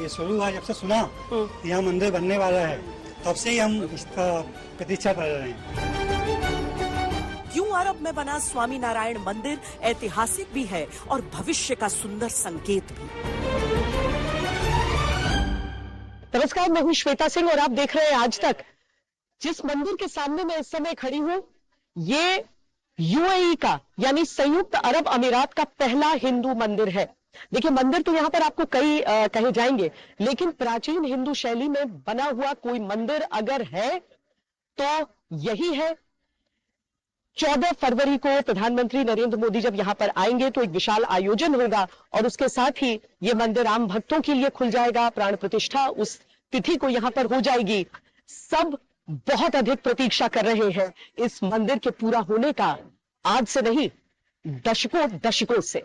ये शुरू हुआ जब से सुना यहाँ मंदिर बनने वाला है, तब से ही हम इसका प्रतीक्षा कर रहे हैं। क्यों अरब में बना स्वामी नारायण मंदिर ऐतिहासिक भी है और भविष्य का सुंदर संकेत भी। नमस्कार, मैं हूं श्वेता सिंह और आप देख रहे हैं आज तक। जिस मंदिर के सामने मैं इस समय खड़ी हूं, ये यूएई का यानी संयुक्त अरब अमीरात का पहला हिंदू मंदिर है। देखिए, मंदिर तो यहां पर आपको कई कहे जाएंगे, लेकिन प्राचीन हिंदू शैली में बना हुआ कोई मंदिर अगर है तो यही है। 14 फरवरी को प्रधानमंत्री नरेंद्र मोदी जब यहां पर आएंगे तो एक विशाल आयोजन होगा और उसके साथ ही ये मंदिर आम भक्तों के लिए खुल जाएगा। प्राण प्रतिष्ठा उस तिथि को यहां पर हो जाएगी। सब बहुत अधिक प्रतीक्षा कर रहे हैं इस मंदिर के पूरा होने का, आज से नहीं दशकों से।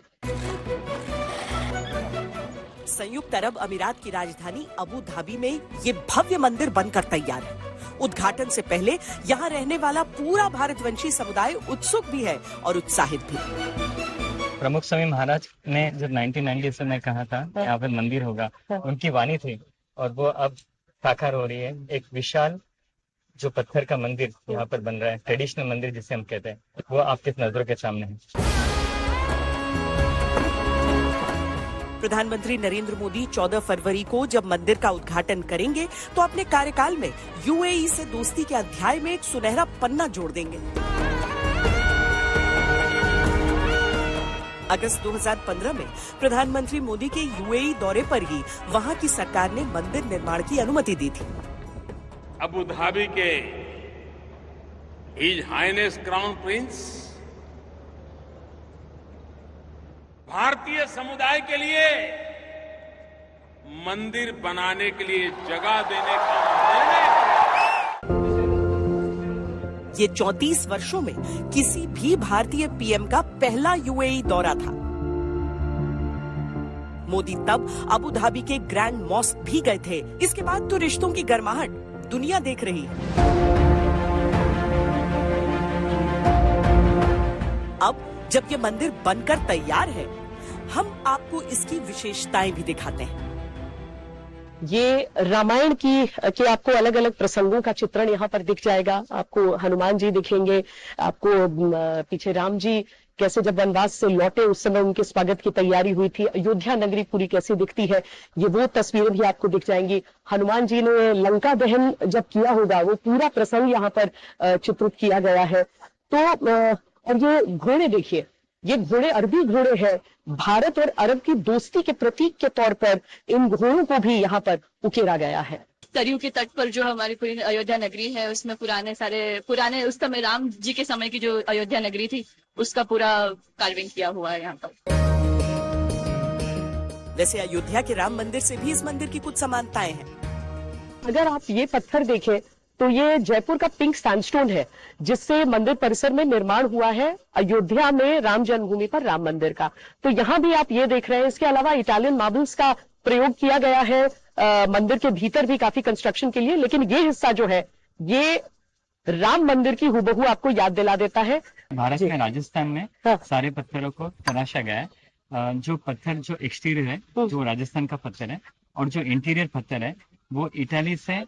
संयुक्त अरब अमीरात की राजधानी अबू धाबी में ये भव्य मंदिर बनकर तैयार है। उद्घाटन से पहले यहाँ रहने वाला पूरा भारतवंशी समुदाय उत्सुक भी है और उत्साहित भी। प्रमुख स्वामी महाराज ने जब 1990 में कहा था यहाँ पर मंदिर होगा, उनकी वाणी थी और वो अब साकार हो रही है। एक विशाल जो पत्थर का मंदिर यहाँ पर बन रहा है, ट्रेडिशनल मंदिर जिसे हम कहते हैं, वो आपके नजरों के सामने है। प्रधानमंत्री नरेंद्र मोदी 14 फरवरी को जब मंदिर का उद्घाटन करेंगे तो अपने कार्यकाल में यूएई से दोस्ती के अध्याय में एक सुनहरा पन्ना जोड़ देंगे। अगस्त 2015 में प्रधानमंत्री मोदी के यूएई दौरे पर ही वहां की सरकार ने मंदिर निर्माण की अनुमति दी थी। अबू धाबी के हिज हाइनेस क्राउन प्रिंस भारतीय समुदाय के लिए मंदिर बनाने के लिए जगह देने का निर्णय। ये 34 वर्षों में किसी भी भारतीय पीएम का पहला यूएई दौरा था। मोदी तब अबू धाबी के ग्रैंड मॉस्क भी गए थे। इसके बाद तो रिश्तों की गर्माहट दुनिया देख रही है। अब जब ये मंदिर बनकर तैयार है, हम आपको इसकी विशेषताएं भी दिखाते हैं। ये रामायण के आपको अलग अलग प्रसंगों का चित्रण यहाँ पर दिख जाएगा। आपको हनुमान जी दिखेंगे, आपको पीछे राम जी कैसे जब वनवास से लौटे उस समय उनके स्वागत की तैयारी हुई थी। अयोध्या नगरी पूरी कैसी दिखती है, ये वो तस्वीरें भी आपको दिख जाएंगी। हनुमान जी ने लंका दहन जब किया होगा, वो पूरा प्रसंग यहाँ पर चित्रित किया गया है। तो और ये घोड़े देखिए, ये घोड़े अरबी घोड़े हैं। भारत और अरब की दोस्ती के प्रतीक के तौर पर इन घोड़ों को भी यहाँ पर उकेरा गया है। सरयू के तट पर जो हमारी पूरी अयोध्या नगरी है, उसमें पुराने उस समय राम जी के समय की जो अयोध्या नगरी थी, उसका पूरा कार्विंग किया हुआ है यहाँ पर। वैसे अयोध्या के राम मंदिर से भी इस मंदिर की कुछ समानताएं हैं। अगर आप ये पत्थर देखें तो ये जयपुर का पिंक सैंडस्टोन है, जिससे मंदिर परिसर में निर्माण हुआ है अयोध्या में राम जन्मभूमि पर राम मंदिर का। तो यहाँ भी आप ये देख रहे हैं। इसके अलावा इटालियन मार्बल्स का प्रयोग किया गया है मंदिर के भीतर भी काफी कंस्ट्रक्शन के लिए। लेकिन ये हिस्सा जो है, ये राम मंदिर की हूबहू आपको याद दिला देता है। भारत में राजस्थान में सारे पत्थरों को तराशा गया है। जो पत्थर जो एक्सटीरियर है जो राजस्थान का पत्थर है, और जो इंटीरियर पत्थर है वो इटाली से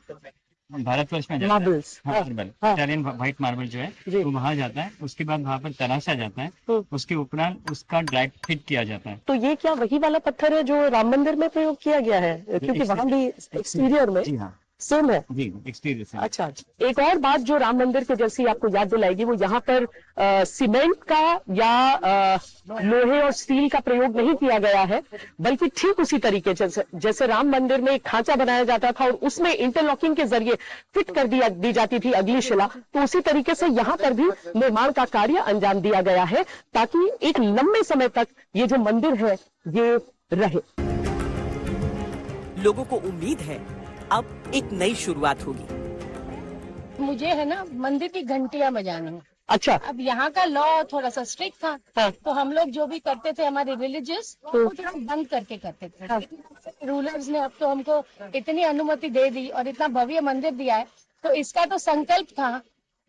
भारतवर्ष में मार्बल्स, इटालियन व्हाइट मार्बल जो है वो वहां जाता है। उसके बाद वहां पर तराशा जाता है, उसके उपरांत उसका ड्राई फिट किया जाता है। तो ये क्या वही वाला पत्थर है जो राम मंदिर में प्रयोग किया गया है? क्योंकि वहां भी एक्सटीरियर में सेम है जी, एक्सटीरियर से। अच्छा, एक और बात जो राम मंदिर के जैसी आपको याद दिलाएगी, वो यहाँ पर सीमेंट का या लोहे और स्टील का प्रयोग नहीं किया गया है, बल्कि ठीक उसी तरीके जैसे राम मंदिर में एक खांचा बनाया जाता था और उसमें इंटरलॉकिंग के जरिए फिट कर दी जाती थी अगली शिला, तो उसी तरीके से यहाँ पर भी निर्माण का कार्य अंजाम दिया गया है ताकि एक लंबे समय तक ये जो मंदिर है ये रहे। लोगों को उम्मीद है अब एक नई शुरुआत होगी। मुझे है ना मंदिर की घंटियां बजानी है। अच्छा, अब यहाँ का लॉ थोड़ा सा स्ट्रिक्ट था, तो हम लोग जो भी करते थे हमारे रिलीजियस वो थोड़ा बंद करके करते थे। रूलर्स ने अब तो हमको इतनी अनुमति दे दी और इतना भव्य मंदिर दिया है, तो इसका तो संकल्प था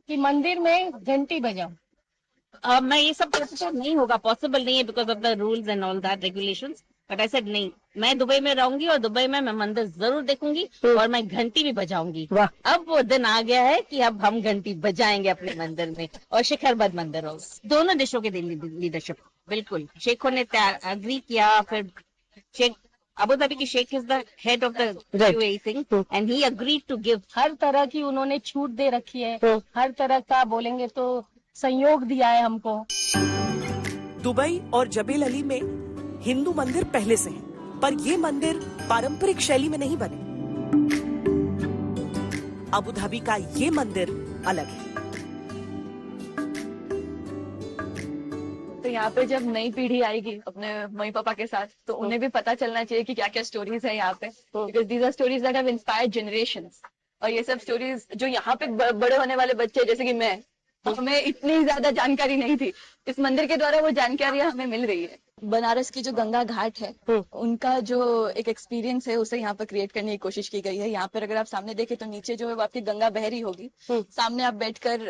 कि मंदिर में घंटी बजाओ। मैं ये सब नहीं होगा, पॉसिबल नहीं है because of the rules and all that regulations. But I said नहीं, मैं दुबई में रहूंगी और दुबई में मैं मंदिर जरूर देखूंगी और मैं घंटी भी बजाऊंगी। अब वो दिन आ गया है कि अब हम घंटी बजाएंगे अपने मंदिर में, और शिखरबद्ध मंदिर हो। दोनों देशों के लीडरशिप, बिल्कुल शेखों ने अग्री किया। फिर शेख अबू धाबी की शेख is the head of the UAE thing and he agreed to give. हर तरह की उन्होंने छूट दे रखी है, हर तरह का बोलेंगे तो सहयोग दिया है हमको। दुबई और जबेल अली में हिंदू मंदिर पहले से हैं, पर ये मंदिर पारंपरिक शैली में नहीं बने। अबू धाबी का ये मंदिर अलग है। तो यहाँ पे जब नई पीढ़ी आएगी अपने मम्मी पापा के साथ, तो उन्हें भी पता चलना चाहिए कि क्या क्या स्टोरीज है यहाँ पे, because these are stories that have inspired generations. और ये सब स्टोरीज जो यहाँ पे बड़े होने वाले बच्चे जैसे कि मैं, हमें इतनी ज्यादा जानकारी नहीं थी, इस मंदिर के द्वारा वो जानकारी हमें मिल रही है। बनारस की जो गंगा घाट है, उनका जो एक एक्सपीरियंस है उसे यहाँ पर क्रिएट करने की कोशिश की गई है। यहाँ पर अगर आप सामने देखें तो नीचे जो है वो आपकी गंगा बह रही होगी, सामने आप बैठकर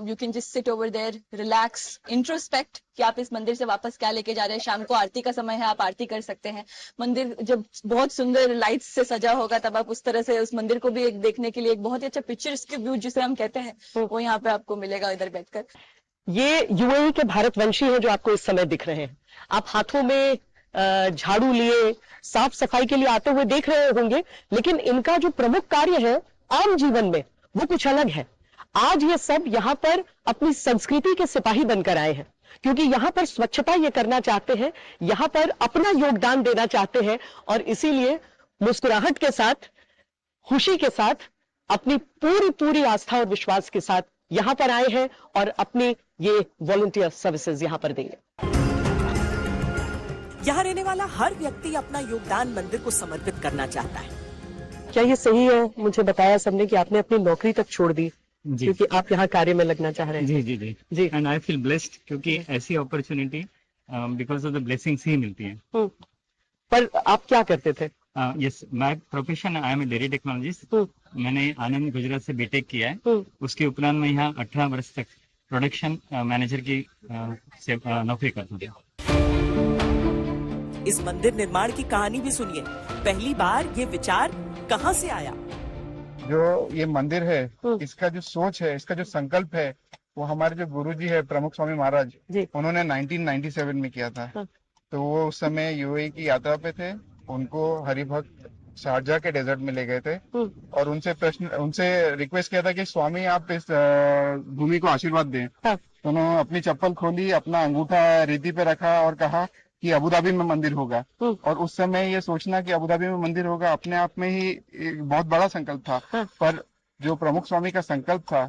you can just sit over there, relax, introspect कि आप इस मंदिर से वापस क्या लेके जा रहे हैं। शाम को आरती का समय है, आप आरती कर सकते हैं। मंदिर जब बहुत सुंदर लाइट्स से सजा होगा तब आप उस तरह से उस मंदिर को भी एक देखने के लिए एक बहुत ही अच्छा पिक्चर्स व्यू जिसे हम कहते हैं वो यहाँ पे आपको मिलेगा इधर बैठकर। ये यूएई के भारतवंशी हैं जो आपको इस समय दिख रहे हैं। आप हाथों में झाड़ू लिए साफ सफाई के लिए आते हुए देख रहे होंगे, लेकिन इनका जो प्रमुख कार्य है आम जीवन में वो कुछ अलग है। आज ये सब यहाँ पर अपनी संस्कृति के सिपाही बनकर आए हैं, क्योंकि यहाँ पर स्वच्छता ये करना चाहते हैं, यहाँ पर अपना योगदान देना चाहते हैं, और इसीलिए मुस्कुराहट के साथ, खुशी के साथ, अपनी पूरी आस्था और विश्वास के साथ यहाँ पर आए हैं और अपनी ये वॉलंटियर सर्विसेज यहाँ पर देंगे। यहाँ रहने वाला हर व्यक्ति अपना योगदान मंदिर को समर्पित करना चाहता है। क्या ये सही है? मुझे बताया सबने कि आपने अपनी नौकरी तक छोड़ दी क्योंकि आप यहाँ कार्य में लगना चाह रहे हैं। जी। एंड आई फील ब्लेस्ड क्योंकि ऐसी opportunity because of the blessings ही मिलती है। पर आप क्या करते थे? Yes, my profession I am a dairy technologist. मैंने आनंद गुजरात से बीटेक किया है। उसके उपरांत मैं यहाँ 18 वर्ष तक प्रोडक्शन मैनेजर की नौकरी करता था। इस मंदिर निर्माण की कहानी भी सुनिए। पहली बार ये विचार कहाँ से आया? जो ये मंदिर है, इसका जो सोच है, इसका जो संकल्प है, वो हमारे जो गुरुजी है प्रमुख स्वामी महाराज, उन्होंने 1997 में किया था। तो वो उस समय यूएई की यात्रा पे थे। उनको हरिभक्त शारजाह के डेजर्ट में ले गए थे और उनसे रिक्वेस्ट किया था कि स्वामी आप इस भूमि को आशीर्वाद दें। तो उन्होंने अपनी चप्पल खोली, अपना अंगूठा रेती पे रखा और कहा कि अबू धाबी में मंदिर होगा। और उस समय ये सोचना कि अबू धाबी में मंदिर होगा अपने आप में ही एक बहुत बड़ा संकल्प था। पर जो प्रमुख स्वामी का संकल्प था,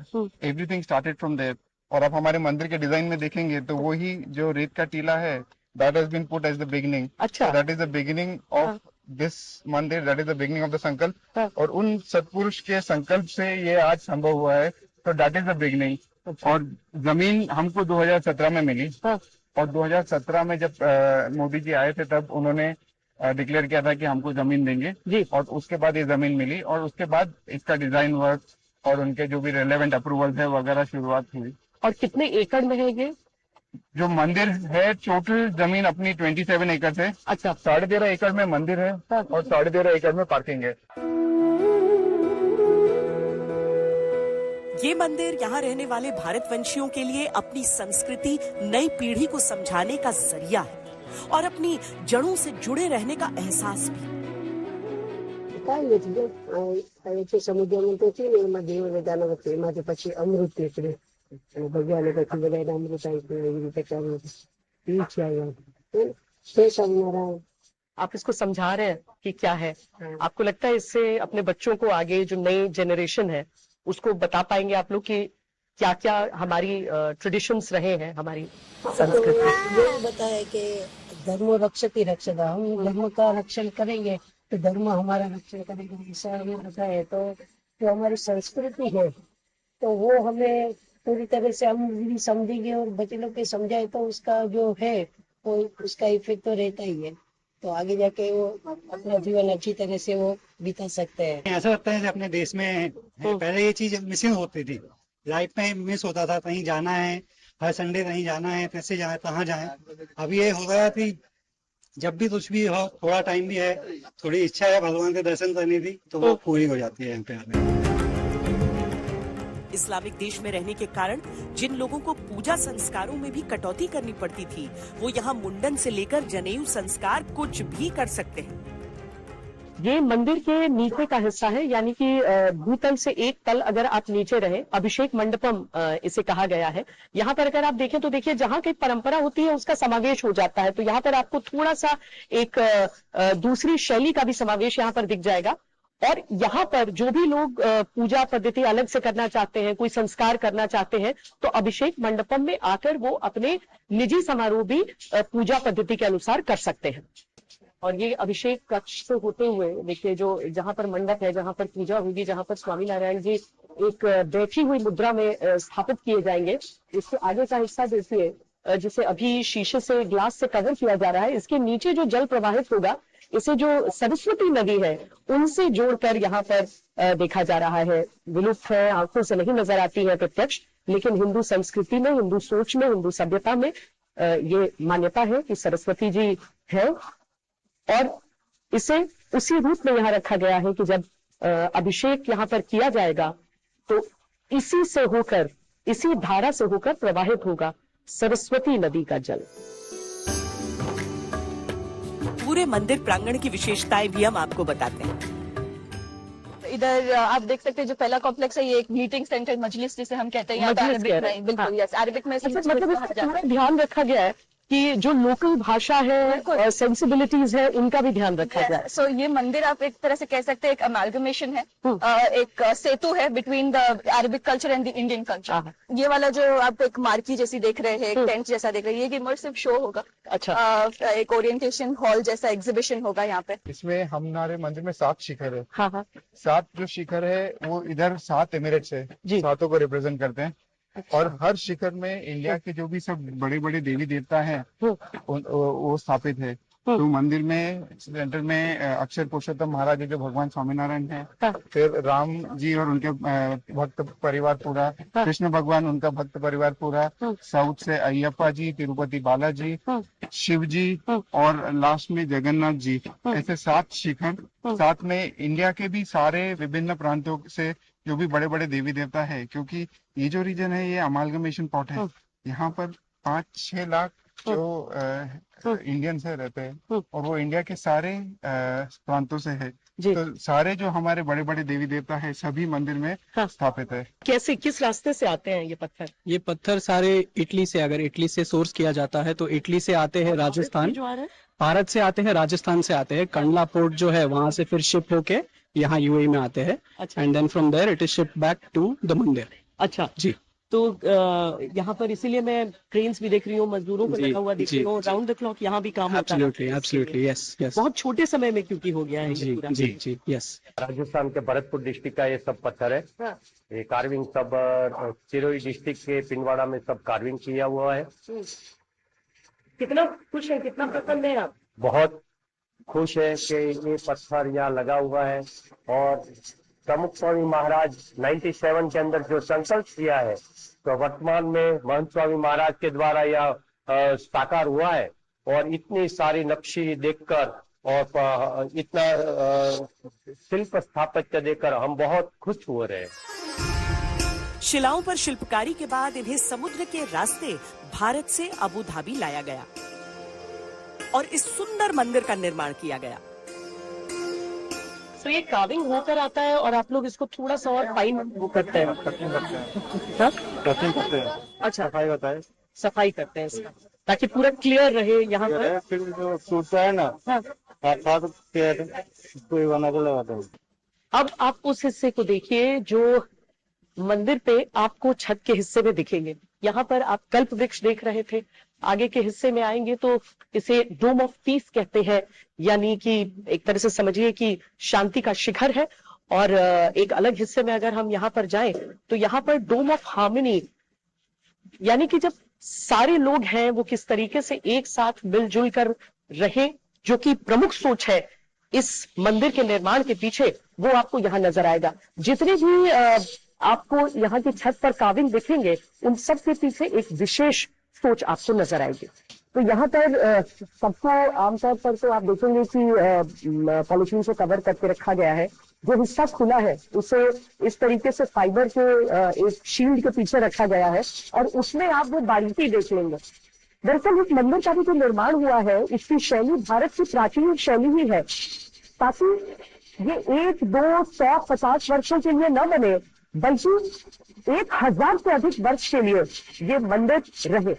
एवरीथिंग स्टार्टेड फ्रॉम देयर। और आप हमारे मंदिर के डिजाइन में देखेंगे तो वही जो रेत का टीला है, that has been put as the beginning. अच्छा। That is the beginning of this मंदिर, that is the beginning of the संकल्प। और उन सत्पुरुष के संकल्प से ये आज संभव हुआ है। तो that is the beginning। और जमीन हमको 2017 में मिली। और 2017 में जब मोदी जी आए थे तब उन्होंने डिक्लेयर किया था कि हमको जमीन देंगे जी। और उसके बाद ये जमीन मिली और उसके बाद इसका डिजाइन वर्क और उनके जो भी रेलेवेंट अप्रूवल है वगैरह शुरुआत हुई। और कितने एकड़ में है ये? जो मंदिर है टोटल जमीन अपनी 27 एकड़ है। अच्छा। 13.5 एकड़ में मंदिर है और 13.5 एकड़ में पार्किंग है। ये मंदिर यहाँ रहने वाले भारतवंशियों के लिए अपनी संस्कृति नई पीढ़ी को समझाने का जरिया है और अपनी जड़ों से जुड़े रहने का एहसास भी। ભગવાને પછી બધા અમૃત આપ્યું એવી રીતે કર્યું आप इसको समझा रहे हैं कि क्या है? आपको लगता है इससे अपने बच्चों को आगे जो नई जनरेशन है उसको बता पाएंगे आप लोग कि क्या क्या हमारी ट्रेडिशंस रहे हैं, हमारी संस्कृति? ये बताया कि धर्म रक्षति रक्षता, हम धर्म का रक्षण करेंगे तो धर्म हमारा रक्षण करेगा, ऐसा हमें बताया। तो जो हमारी संस्कृति है तो वो हमें पूरी तरह से हम भी समझेंगे और बच्चे लोग के समझाए तो उसका जो है वो उसका इफेक्ट तो रहता ही है। तो आगे जाके वो अपना जीवन अच्छी तरह से वो बिता सकते हैं। ऐसा लगता है अपने देश में पहले ये चीज मिसिंग होती थी, लाइफ में मिस होता था। कहीं जाना है, हर संडे कहीं जाना है, कैसे जाए, कहाँ जाए। अभी ये हो गया कि जब भी कुछ भी हो, थोड़ा टाइम भी है, थोड़ी इच्छा है भगवान के दर्शन करने की, तो वो पूरी हो जाती है यहाँ पे आने। इस्लामिक देश में रहने के कारण जिन लोगों को पूजा संस्कारों में भी कटौती करनी पड़ती थी, वो यहाँ मुंडन से लेकर जनेऊ संस्कार कुछ भी कर सकते हैं। ये मंदिर के नीचे का हिस्सा है, यानी कि भूतल से एक तल अगर आप नीचे रहे, अभिषेक मंडपम इसे कहा गया है। यहाँ पर अगर आप देखें तो देखिए जहाँ की परंपरा होती है उसका समावेश हो जाता है, तो यहाँ पर आपको थोड़ा सा एक दूसरी शैली का भी समावेश यहाँ पर दिख जाएगा। और यहाँ पर जो भी लोग पूजा पद्धति अलग से करना चाहते हैं, कोई संस्कार करना चाहते हैं, तो अभिषेक मंडपम में आकर वो अपने निजी समारोह भी पूजा पद्धति के अनुसार कर सकते हैं। और ये अभिषेक कक्ष से होते हुए देखिए जो जहां पर मंडप है, जहां पर पूजा होगी, जहां पर स्वामी नारायण जी एक बैठी हुई मुद्रा में स्थापित किए जाएंगे, इसके आगे का हिस्सा देखिए जिसे अभी शीशे से ग्लास से कवर किया जा रहा है, इसके नीचे जो जल प्रवाहित होगा इसे जो सरस्वती नदी है उनसे जोड़कर यहाँ पर देखा जा रहा है। विलुप्त है, आंखों से नहीं नजर आती है प्रत्यक्ष, लेकिन हिंदू संस्कृति में, हिंदू सोच में, हिंदू सभ्यता में ये मान्यता है कि सरस्वती जी है। और इसे उसी रूप में यहाँ रखा गया है कि जब अभिषेक यहाँ पर किया जाएगा तो इसी से होकर, इसी धारा से होकर प्रवाहित होगा सरस्वती नदी का जल। पूरे मंदिर प्रांगण की विशेषताएं भी हम आपको बताते हैं। इधर आप देख सकते हैं जो पहला कॉम्प्लेक्स है, ये एक मीटिंग सेंटर, मजलिस जिसे हम कहते हैं, अरबिक में, बिल्कुल यस, अरबिक में मतलब ध्यान रखा गया है कि जो लोकल भाषा है, सेंसिबिलिटीज है, उनका भी ध्यान रखा गया है। सो ये मंदिर आप एक तरह से कह सकते हैं एक अमालगमेशन है, एक सेतु है between the Arabic culture and the Indian culture. ये वाला जो आप एक मार्की जैसी देख रहे हैं, एक टेंट जैसा देख रहे हैं, ये एक इमर्सिव शो होगा। अच्छा, एक ओरिएंटेशन हॉल जैसा एग्जीबिशन होगा यहाँ पे। इसमें हमारे मंदिर में 7 शिखर है। हाँ। 7 जो शिखर है वो इधर 7 एमिरेट्स है, 7 को रिप्रेजेंट करते हैं। और हर शिखर में इंडिया के जो भी सब बड़े बड़े देवी देवता हैं वो स्थापित है। तो मंदिर में सेंटर में अक्षर पुरुषोत्तम महाराज जो भगवान स्वामीनारायण हैं, फिर राम जी और उनके भक्त परिवार पूरा, कृष्ण भगवान उनका भक्त परिवार पूरा, साउथ से अयप्पा जी, तिरुपति बालाजी, शिव जी और लास्ट में जगन्नाथ जी। ऐसे 7 शिखर, साथ में इंडिया के भी सारे विभिन्न प्रांतों से जो भी बड़े बड़े देवी देवता है, क्योंकि ये जो रीजन है ये अमालगमेशन पॉट है। यहाँ पर 5-6 लाख जो इंडियंस है रहते हैं और वो इंडिया के सारे प्रांतों से है। तो सारे जो हमारे बड़े बड़े देवी देवता है सभी मंदिर में स्थापित है। कैसे, किस रास्ते से आते हैं ये पत्थर? ये पत्थर सारे इटली से, अगर इटली से सोर्स किया जाता है तो इटली से आते हैं राजस्थान, भारत से आते हैं, राजस्थान से आते हैं, कंडला पोर्ट जो है वहां से फिर शिप होके यहाँ यूएई में आते हैं। And then from there it is shipped back to the mandir. अच्छा जी। तो यहाँ पर इसीलिए मैं ट्रेन्स भी देख रही हूँ, मजदूरों को लगा हुआ देख रही हूँ, राउंड द क्लॉक यहाँ भी काम होता है। Absolutely yes. बहुत छोटे समय में क्योंकि हो गया है ये पूरा। जी यस। राजस्थान के भरतपुर डिस्ट्रिक्ट का ये सब पत्थर है। ये कार्विंग सब सिरोही डिस्ट्रिक्ट के पिंडवाड़ा में सब कार्विंग किया हुआ है। कितना खुश है, कितना प्रसन्न है आप? बहुत खुश है कि ये पत्थर यहाँ लगा हुआ है। और प्रमुख स्वामी महाराज 97 के अंदर जो संकल्प किया है, तो वर्तमान में महंत स्वामी महाराज के द्वारा यह साकार हुआ है। और इतनी सारी नक्शी देखकर और इतना शिल्प स्थापत्य देखकर हम बहुत खुश हो रहे हैं। शिलाओं पर शिल्पकारी के बाद इन्हें समुद्र के रास्ते भारत से अबू धाबी लाया गया और इस सुंदर मंदिर का निर्माण किया गया। तो ये कार्विंग होकर आता है और आप लोग इसको थोड़ा सा और फाइन वो करते हैं, अच्छा सफाई होता है, सफाई करते हैं इसका ताकि पूरा क्लियर रहे यहाँ पर। फिर जो टूटता है ना, कोई बना के लगाता है। अब आप उस हिस्से को देखिए जो मंदिर पे आपको छत के हिस्से में दिखेंगे। यहाँ पर आप कल्प वृक्ष देख रहे थे, आगे के हिस्से में आएंगे तो इसे डोम ऑफ पीस कहते हैं, यानी कि एक तरह से समझिए कि शांति का शिखर है। और एक अलग हिस्से में अगर हम यहाँ पर जाएं तो यहाँ पर डोम ऑफ हार्मनी, यानी कि जब सारे लोग हैं वो किस तरीके से एक साथ मिलजुल कर रहे, जो कि प्रमुख सोच है इस मंदिर के निर्माण के पीछे, वो आपको यहाँ नजर आएगा। जितने भी आपको यहाँ की छत पर कार्विंग दिखेंगे उन सब के पीछे एक विशेष सोच आपको नजर आएगी। तो यहाँ पर सबको आमतौर पर तो आप देखेंगे कि पॉलिथीन से कवर करके रखा गया है। जो हिस्सा खुला है उसे इस तरीके से फाइबर के एक शील्ड के पीछे रखा गया है और उसमें आप वो बारीकी देख लेंगे। दरअसल इस मंदिर का भी जो निर्माण हुआ है इसकी शैली भारत की प्राचीन शैली ही है, ताकि ये 1, 2, 100, 50 वर्षों के लिए न बने बल्कि 1000 से अधिक वर्ष के लिए ये मंदिर रहे।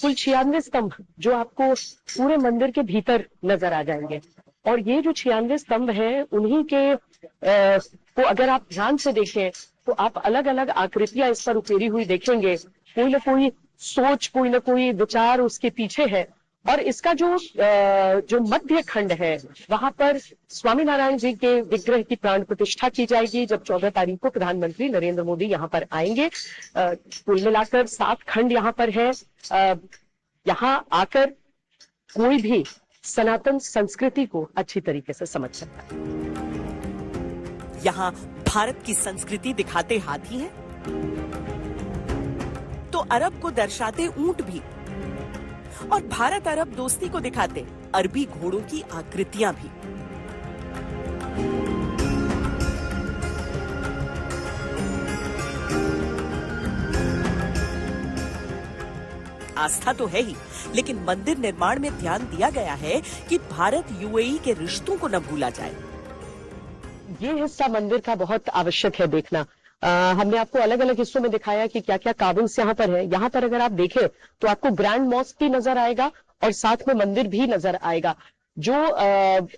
कुल 96 स्तंभ जो आपको पूरे मंदिर के भीतर नजर आ जाएंगे और ये जो 96 स्तंभ हैं उन्हीं के को अगर आप ध्यान से देखें तो आप अलग अलग आकृतियां इस पर उकेरी हुई देखेंगे। कोई ना कोई सोच, कोई ना कोई विचार उसके पीछे है। और इसका जो मध्य खंड है वहां पर स्वामीनारायण जी के विग्रह की प्राण प्रतिष्ठा की जाएगी जब 14 तारीख को प्रधानमंत्री नरेंद्र मोदी यहाँ पर आएंगे। कुल मिलाकर 7 खंड यहाँ पर है। यहाँ आकर कोई भी सनातन संस्कृति को अच्छी तरीके से समझ सकता है। यहाँ भारत की संस्कृति दिखाते हाथी हैं, तो अरब को दर्शाते ऊंट भी, और भारत अरब दोस्ती को दिखाते अरबी घोड़ों की आकृतियां भी। आस्था तो है ही, लेकिन मंदिर निर्माण में ध्यान दिया गया है कि भारत यूएई के रिश्तों को न भूला जाए। ये हिस्सा मंदिर का बहुत आवश्यक है देखना। हमने आपको अलग अलग हिस्सों में दिखाया कि क्या क्या कार्विंग्स यहाँ पर है। यहाँ पर अगर आप देखें तो आपको ग्रैंड मॉस्क भी नजर आएगा और साथ में मंदिर भी नजर आएगा। जो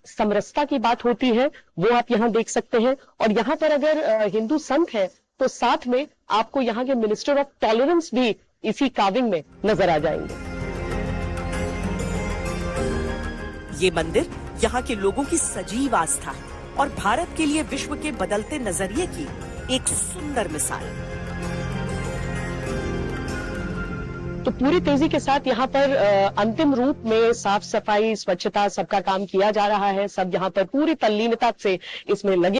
समरसता की बात होती है वो आप यहाँ देख सकते हैं। और यहाँ पर अगर हिंदू संत है तो साथ में आपको यहाँ के मिनिस्टर ऑफ टॉलरेंस भी इसी कार्विंग में नजर आ जाएंगे। ये मंदिर यहाँ के लोगों की सजीव आस्था है और भारत के लिए विश्व के बदलते नजरिए की एक सुंदर मिसाल। तो पूरी तेजी के साथ यहाँ पर अंतिम रूप में साफ सफाई, स्वच्छता सबका काम किया जा रहा है। सब यहाँ पर पूरी तल्लीनता से इसमें लगे